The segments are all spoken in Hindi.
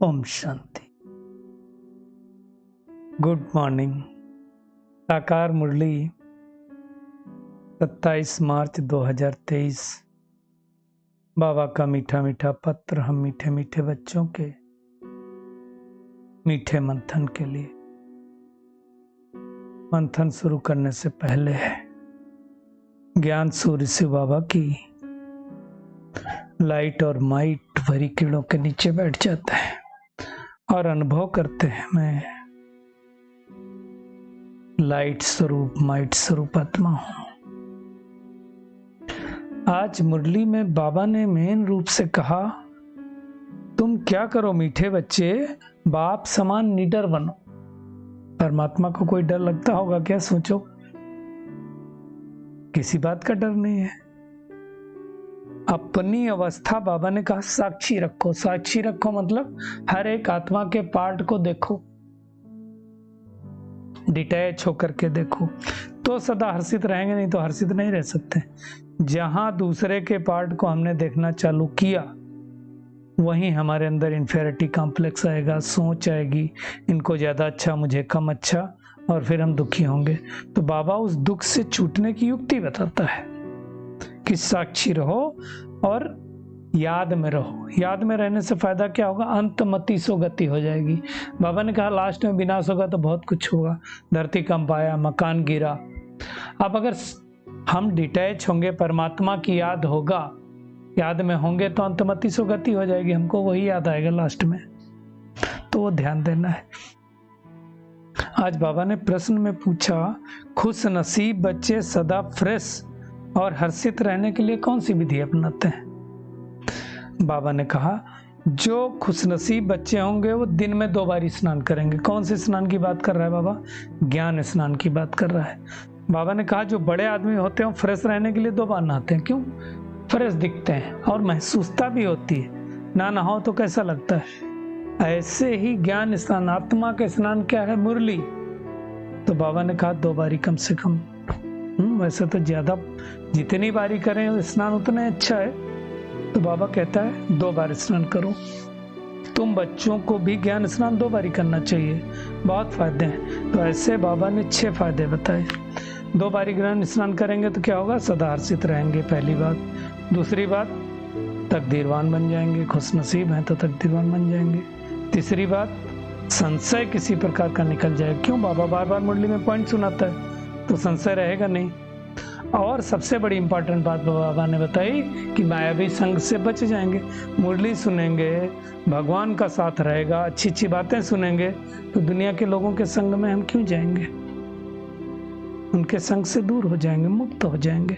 ओम शांति। Good morning. साकार मुरली 27 मार्च 2023। बाबा का मीठा मीठा पत्र हम मीठे मीठे बच्चों के मीठे मंथन के लिए। मंथन शुरू करने से पहले ज्ञान सूर्य शिव बाबा की लाइट और माइट भरी किरणों के नीचे बैठ जाते हैं और अनुभव करते हैं मैं लाइट स्वरूप माइट स्वरूप आत्मा हूं। आज मुरली में बाबा ने मेन रूप से कहा, तुम क्या करो मीठे बच्चे, बाप समान निडर बनो। परमात्मा को कोई डर लगता होगा क्या? सोचो, किसी बात का डर नहीं है। अपनी अवस्था बाबा ने कहा साक्षी रखो। साक्षी रखो मतलब हर एक आत्मा के पार्ट को देखो, डिटैच होकर के देखो, तो सदा हर्षित रहेंगे, नहीं तो हर्षित नहीं रह सकते। जहां दूसरे के पार्ट को हमने देखना चालू किया वहीं हमारे अंदर इंफेरिटी कॉम्प्लेक्स आएगा, सोच आएगी, इनको ज्यादा अच्छा मुझे कम अच्छा, और फिर हम दुखी होंगे। तो बाबा उस दुख से छूटने की युक्ति बताता है कि साक्षी रहो और याद में रहो। याद में रहने से फायदा क्या होगा? अंतमति सो गति हो जाएगी। बाबा ने कहा लास्ट में विनाश होगा तो बहुत कुछ होगा, धरती कंप आया, मकान गिरा। अब अगर हम डिटैच होंगे, परमात्मा की याद होगा, याद में होंगे तो अंतमति सो गति हो जाएगी, हमको वही याद आएगा लास्ट में। तो वो ध्यान देना है। आज बाबा ने प्रश्न में पूछा, खुश नसीब बच्चे सदा फ्रेश और हर्षित रहने के लिए कौन सी विधि अपनाते हैं? बाबा ने कहा जो खुशनसीब बच्चे होंगे वो दिन में 2 बार स्नान करेंगे। कौन से स्नान की बात कर रहा है बाबा? ज्ञान स्नान की बात कर रहा है। बाबा ने कहा जो बड़े आदमी होते हैं फ्रेश रहने के लिए 2 बार नहाते हैं। क्यों? फ्रेश दिखते हैं और महसूसता भी होती है। ना नहाओ तो कैसा लगता है। ऐसे ही ज्ञान स्नान, आत्मा का स्नान क्या है? मुरली। तो बाबा ने कहा 2 बारी कम से कम। वैसे तो ज्यादा, जितनी बारी करें स्नान उतना अच्छा है। तो बाबा कहता है 2 बार स्नान करो। तुम बच्चों को भी ज्ञान स्नान 2 बारी करना चाहिए, बहुत फायदे हैं। तो ऐसे बाबा ने 6 फायदे बताए। 2 बारी ज्ञान स्नान करेंगे तो क्या होगा? सदा हर्षित रहेंगे, पहली बात। दूसरी बात, तकदीरवान बन जाएंगे। खुश नसीब हैं तो तकदीरवान बन जाएंगे। तीसरी बात, संशय किसी प्रकार का निकल जाएगा। क्यों? बाबा बार बार मुरली में पॉइंट सुनाता है तो संशय रहेगा नहीं। और सबसे बड़ी इंपॉर्टेंट बात बाबा ने बताई कि मायावी संग से बच जाएंगे। मुरली सुनेंगे, भगवान का साथ रहेगा, अच्छी अच्छी बातें सुनेंगे, तो दुनिया के लोगों के संग में हम क्यों जाएंगे? उनके संग से दूर हो जाएंगे, मुक्त हो जाएंगे।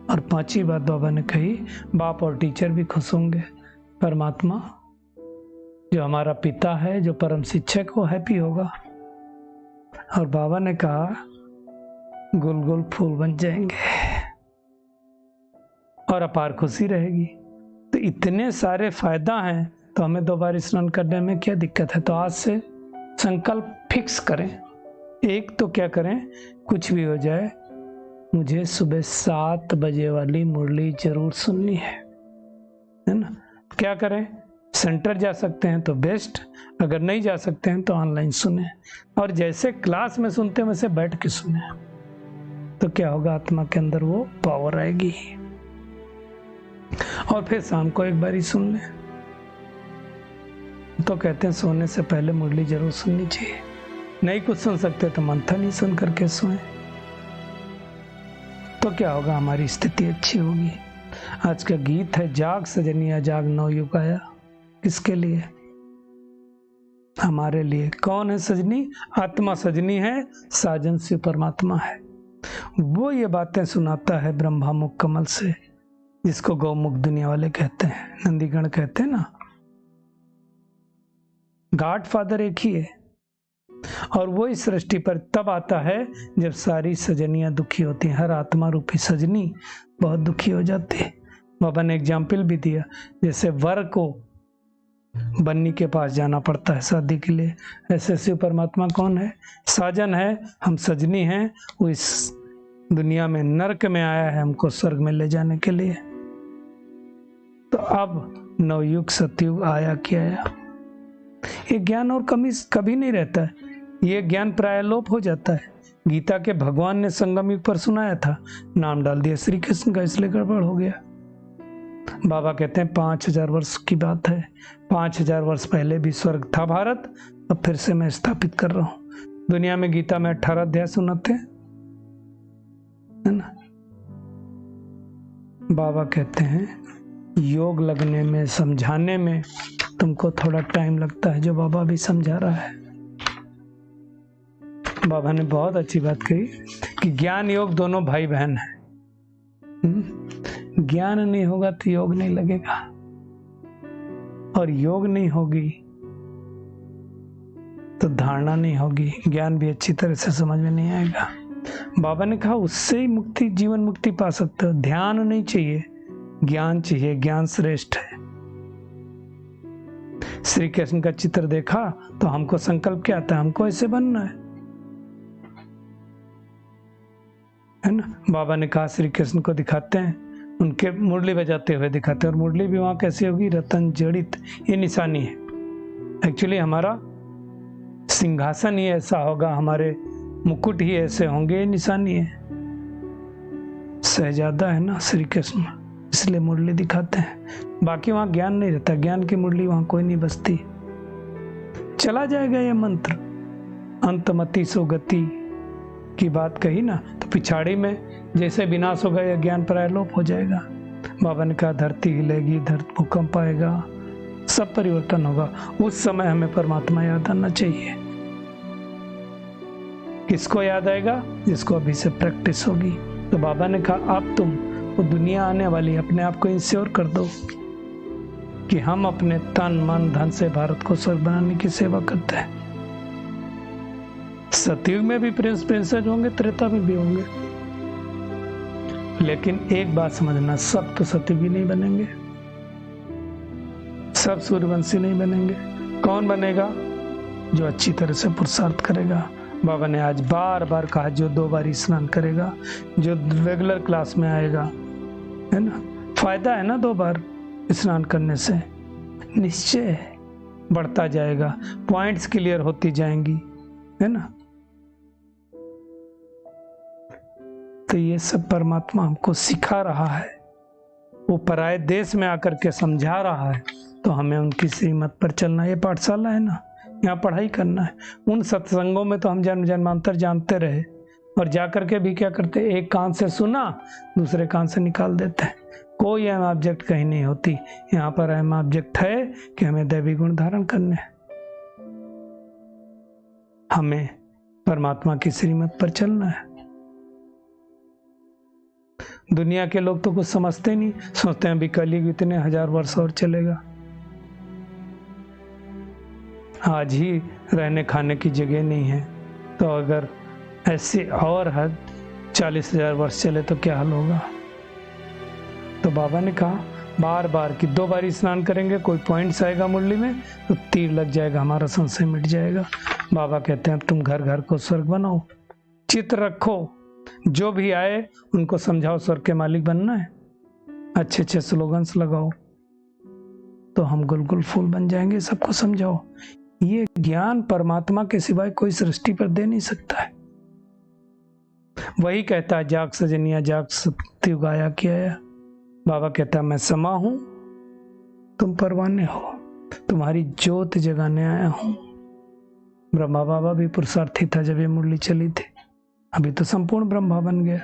और 5वीं बात बाबा ने कही, बाप और टीचर भी खुश होंगे। परमात्मा जो हमारा पिता है, जो परम शिक्षक, वो हैप्पी होगा। और बाबा ने कहा गुल गुल फूल बन जाएंगे और अपार खुशी रहेगी। तो इतने सारे फायदा हैं, तो हमें 2 बार स्नान करने में क्या दिक्कत है? तो आज से संकल्प फिक्स करें। एक तो क्या करें, कुछ भी हो जाए मुझे सुबह 7 बजे वाली मुरली जरूर सुननी है ना? क्या करें? सेंटर जा सकते हैं तो बेस्ट, अगर नहीं जा सकते हैं तो ऑनलाइन सुने, और जैसे क्लास में सुनते हैं वैसे बैठ के सुने। तो क्या होगा? आत्मा के अंदर वो पावर आएगी। और फिर शाम को एक बार ही सुन लें। तो कहते हैं सोने से पहले मुरली जरूर सुननी चाहिए। नहीं कुछ सुन सकते तो मंथन ही सुन करके सोएं। तो क्या होगा? हमारी स्थिति अच्छी होगी। आज का गीत है, जाग सजनिया जाग नवयुग आया। किसके लिए? हमारे लिए। कौन है सजनी? आत्मा सजनी है, साजन शिव परमात्मा है। वो ये बातें सुनाता है ब्रह्मा मुख कमल से, जिसको गौमुख दुनिया वाले कहते हैं, नंदीगण कहते हैं ना। गॉड फादर एक ही है, और वो इस सृष्टि पर तब आता है जब सारी सजनियां दुखी होती हैं। हर आत्मा रूपी सजनी बहुत दुखी हो जाती है। बाबा ने एग्जाम्पल भी दिया, जैसे वर को बन्नी के पास जाना पड़ता है शादी के लिए, ऐसे शिव परमात्मा कौन है? साजन है, हम सजनी हैं। वो इस दुनिया में नरक में आया है हमको स्वर्ग में ले जाने के लिए। तो अब नवयुग सतयुग आया क्या आया। ये ज्ञान और कमी कभी नहीं रहता है, ये ज्ञान प्राय लोप हो जाता है। गीता के भगवान ने संगम युग पर सुनाया था, नाम डाल दिया श्री कृष्ण का, इसलिए गड़बड़ हो गया। बाबा कहते हैं 5000 वर्ष की बात है, 5000 वर्ष पहले भी स्वर्ग था भारत, अब फिर से मैं स्थापित कर रहा हूं। दुनिया में गीता में 18 अध्याय सुनाते हैं, है ना। बाबा कहते हैं योग लगने में, समझाने में तुमको थोड़ा टाइम लगता है, जो बाबा भी समझा रहा है। बाबा ने बहुत अच्छी बात कही कि ज्ञान योग दोनों भाई बहन हैं। ज्ञान नहीं होगा तो योग नहीं लगेगा, और योग नहीं होगी तो धारणा नहीं होगी, ज्ञान भी अच्छी तरह से समझ में नहीं आएगा। बाबा ने कहा उससे ही मुक्ति, जीवन मुक्ति पा सकते हो। ध्यान नहीं चाहिए, ज्ञान चाहिए, ज्ञान श्रेष्ठ है। श्री कृष्ण का चित्र देखा तो हमको संकल्प क्या आता है, हमको ऐसे बनना है ना। बाबा ने कहा श्री कृष्ण को दिखाते हैं, उनके मुरली बजाते हुए दिखाते हैं, और मुरली भी वहां कैसी होगी, रतन जड़ित, ये निशानी है। एक्चुअली हमारा सिंहासन ही ऐसा होगा, हमारे मुकुट ही ऐसे होंगे, ये निशानी है। शहजादा है ना श्री कृष्ण, इसलिए मुरली दिखाते हैं। बाकी वहां ज्ञान नहीं रहता, ज्ञान की मुरली वहां कोई नहीं बसती। चला जाएगा ये मंत्र, अंतमति सो गति की बात कही ना, तो पिछाड़ी में जैसे विनाश होगा या ज्ञान प्रायलोप हो जाएगा। बाबा ने कहा धरती हिलेगी, भूकंप आएगा, सब परिवर्तन होगा। उस समय हमें परमात्मा याद आना चाहिए। किसको याद आएगा, जिसको अभी से प्रैक्टिस होगी। तो बाबा ने कहा अब तुम, वो दुनिया आने वाली, अपने आप को इंश्योर कर दो कि हम अपने तन मन धन से भारत को स्वर्ग बनाने की सेवा करते हैं। सतयुग में भी प्रिंस प्रिंसेस होंगे, त्रेता में भी होंगे, लेकिन एक बात समझना, सब तो सतयुगी नहीं बनेंगे, सब सूर्यवंशी नहीं बनेंगे। कौन बनेगा, जो अच्छी तरह से पुरुषार्थ करेगा। बाबा ने आज बार बार कहा, जो 2 बार स्नान करेगा, जो रेगुलर क्लास में आएगा, है ना, फायदा है ना 2 बार स्नान करने से, निश्चय बढ़ता जाएगा, पॉइंट्स क्लियर होती जाएंगी, है ना। तो ये सब परमात्मा हमको सिखा रहा है, वो पराये देश में आकर के समझा रहा है, तो हमें उनकी श्रीमत पर चलना। ये पाठशाला है ना, यहाँ पढ़ाई करना है। उन सत्संगों में तो हम जन्म जन्मांतर जानते रहे, और जाकर के भी क्या करते, एक कान से सुना, दूसरे कान से निकाल देते हैं। कोई अहम ऑब्जेक्ट कहीं नहीं होती, यहाँ पर अहम ऑब्जेक्ट है कि हमें दैवी गुण धारण करने, हमें परमात्मा की श्रीमत पर चलना है। दुनिया के लोग तो कुछ समझते नहीं, सोचते हैं अभी कलयुग इतने 1000 वर्ष और चलेगा, आज ही रहने खाने की जगह नहीं है, तो अगर ऐसे और हद 40,000 वर्ष चले तो क्या हाल होगा। तो बाबा ने कहा बार बार कि 2 बार स्नान करेंगे, कोई पॉइंट्स आएगा मुरली में तो तीर लग जाएगा, हमारा संशय मिट जाएगा। बाबा कहते हैं तुम घर घर को स्वर्ग बनाओ, चित्र रखो, जो भी आए उनको समझाओ स्वर्ग के मालिक बनना है, अच्छे अच्छे स्लोगन्स लगाओ, तो हम गुलगुल फूल बन जाएंगे। सबको समझाओ, ये ज्ञान परमात्मा के सिवाय कोई सृष्टि पर दे नहीं सकता है। वही कहता है जाग सजनिया जाग, सतयुग आया क्या आया। बाबा कहता है मैं समा हूं, तुम परवाने हो, तुम्हारी ज्योत जगाने आया हूं। ब्रह्मा बाबा भी पुरुषार्थी था जब ये मुरली चली थी, अभी तो संपूर्ण ब्रह्मा बन गया।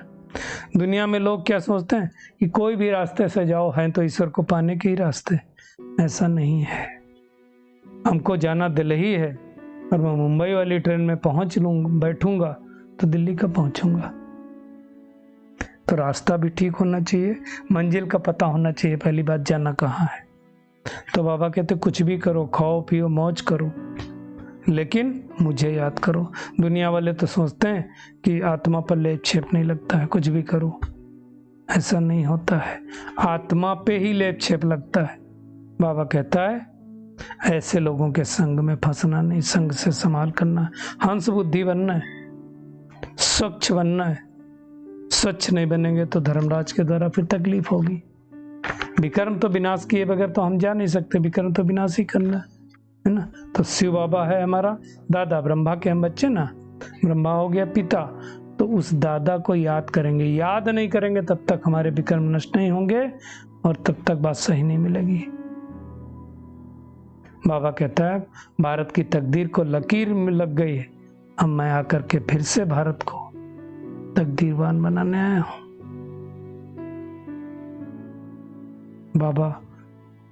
दुनिया में लोग क्या सोचते हैं कि कोई भी रास्ते से जाओ, हैं तो ईश्वर को पाने के ही रास्ते। ऐसा नहीं है, हमको जाना दिल्ली है, और मैं मुंबई वाली ट्रेन में पहुंच बैठूंगा तो दिल्ली कब पहुंचूंगा। तो रास्ता भी ठीक होना चाहिए, मंजिल का पता होना चाहिए, पहली बात जाना कहाँ है। तो बाबा कहते कुछ भी करो, खाओ पियो मौज करो, लेकिन मुझे याद करो। दुनिया वाले तो सोचते हैं कि आत्मा पर लेप छेप नहीं लगता है, कुछ भी करो, ऐसा नहीं होता है, आत्मा पे ही लेप छेप लगता है। बाबा कहता है ऐसे लोगों के संग में फंसना नहीं, संग से संभाल करना, हंस बुद्धि बनना है, स्वच्छ बनना है। स्वच्छ नहीं बनेंगे तो धर्मराज के द्वारा फिर तकलीफ होगी। विकर्म तो विनाश किए बगैर तो हम जा नहीं सकते, विकर्म तो विनाश ही करना है ना। तो शिव बाबा है हमारा दादा, ब्रह्मा के हम बच्चे ना, ब्रह्मा हो गया पिता, तो उस दादा को याद करेंगे। याद नहीं करेंगे तब तक हमारे विकर्म नष्ट नहीं होंगे और तब तक बात सही नहीं मिलेगी। बाबा कहता है भारत की तकदीर को लकीर में लग गई है, अब मैं आकर के फिर से भारत को तकदीरवान बनाने आया हूं। बाबा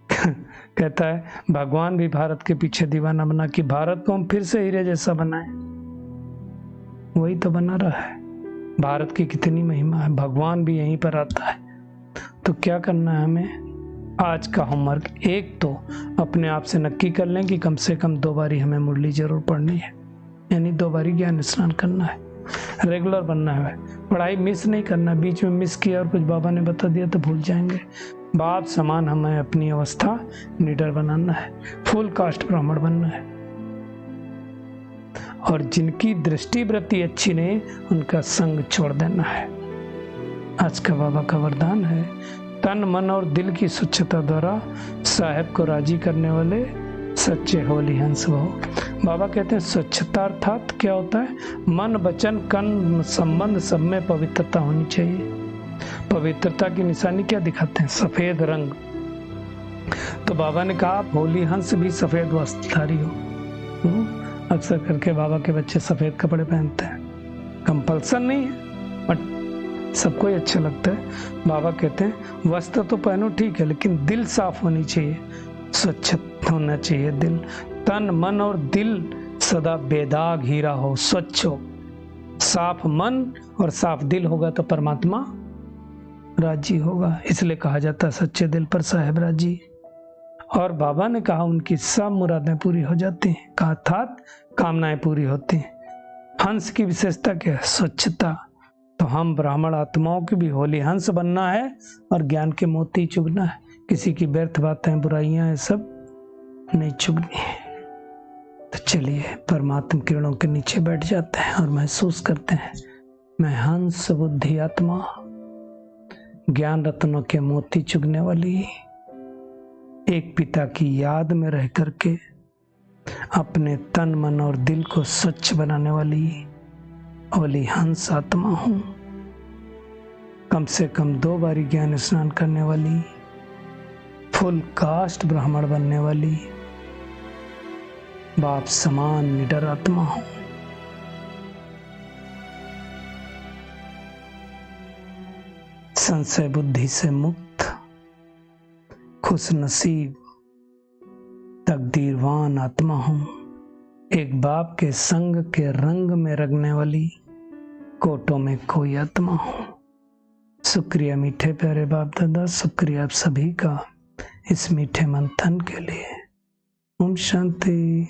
कहता है भगवान भी भारत के पीछे दीवाना बना कि भारत को हम फिर से हीरे जैसा बनाए, वही तो बना रहा है। भारत की कितनी महिमा है, भगवान भी यहीं पर आता है। तो क्या करना है हमें? आज का होमवर्क, एक तो अपने आप से नक्की कर लें कि कम से कम 2 बारी हमें मुरली जरूर पढ़नी है, यानी 2 बारी ज्ञान स्नान करना है, रेगुलर बनना है, पढ़ाई मिस नहीं करना। बीच में मिस किया और कुछ बाबा ने बता दिया तो भूल जाएंगे। बाप समान हमें अपनी अवस्था निडर बनाना है, फुल कास्ट ब्राह्मण बनना है। और जिनकी दृष्टि वृत्ति अच्छी नहीं, उनका संग छोड़ देना है। आज का बाबा का वरदान है, तन मन और दिल की स्वच्छता द्वारा साहेब को राजी करने वाले सच्चे होली हंस हो। बाबा कहते हैं स्वच्छता अर्थात क्या होता है? मन वचन कर्म संबंध सब में पवित्रता होनी चाहिए। पवित्रता की निशानी क्या दिखाते हैं? सफेद रंग। तो बाबा ने कहा आप होली हंस भी सफेद वस्त्रधारी हो। अक्सर करके बाबा के बच्चे सफेद कपड़े पहनते हैं, कंपल्सन नहीं है बट सबको ही अच्छा लगता है। बाबा कहते हैं वस्त्र तो पहनो ठीक है, लेकिन दिल साफ होनी चाहिए, स्वच्छ होना चाहिए दिल। तन मन और दिल सदा बेदाग हीरा हो, स्वच्छ हो। साफ मन और साफ दिल होगा तो परमात्मा राजी होगा, इसलिए कहा जाता है सच्चे दिल पर साहेब राजी। और बाबा ने कहा उनकी सब मुरादें पूरी हो जाती हैं, कहा अर्थात कामनाएं पूरी होती हैं। हंस की विशेषता क्या है? स्वच्छता। तो हम ब्राह्मण आत्माओं की भी होली हंस बनना है और ज्ञान के मोती चुगना है। किसी की व्यर्थ बातें बुराइयां ये सब नहीं चुगनी है। तो चलिए परमात्मा किरणों के नीचे बैठ जाते हैं और महसूस करते हैं मैं हंस बुद्धि आत्मा, ज्ञान रत्नों के मोती चुगने वाली, एक पिता की याद में रह करके अपने तन मन और दिल को स्वच्छ बनाने वाली होली हंस आत्मा हूं। कम से कम 2 बारी ज्ञान स्नान करने वाली, फुल कास्ट ब्राह्मण बनने वाली, बाप समान निडर आत्मा हूं। संशय बुद्धि से मुक्त, खुश नसीब, तकदीरवान आत्मा हूं। एक बाप के संग के रंग में रंगने वाली, कोटों में कोई आत्मा हूं। शुक्रिया मीठे प्यारे बाप दादा, शुक्रिया आप सभी का इस मीठे मंथन के लिए। ओम शांति।